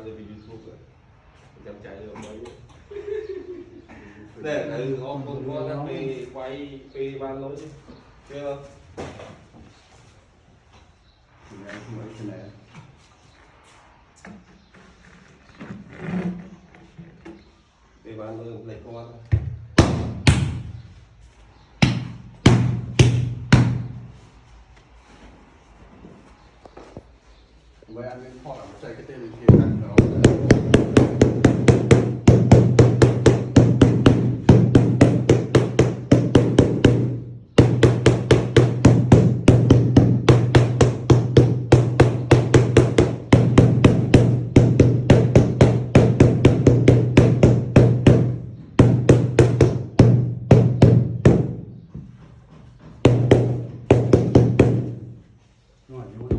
เลยไปยูทูบเลยจำใจเลยไว้เนี่ยคือเขาคนว่าถ้าไปไว้ไปบ้านเราใช่ไหมถึงไหนถึงไหนถึงไหนไปบ้านเราเลยก็ว่าไว้อันนี้พ่อเราใช้กระเทียมเทียมกันเรา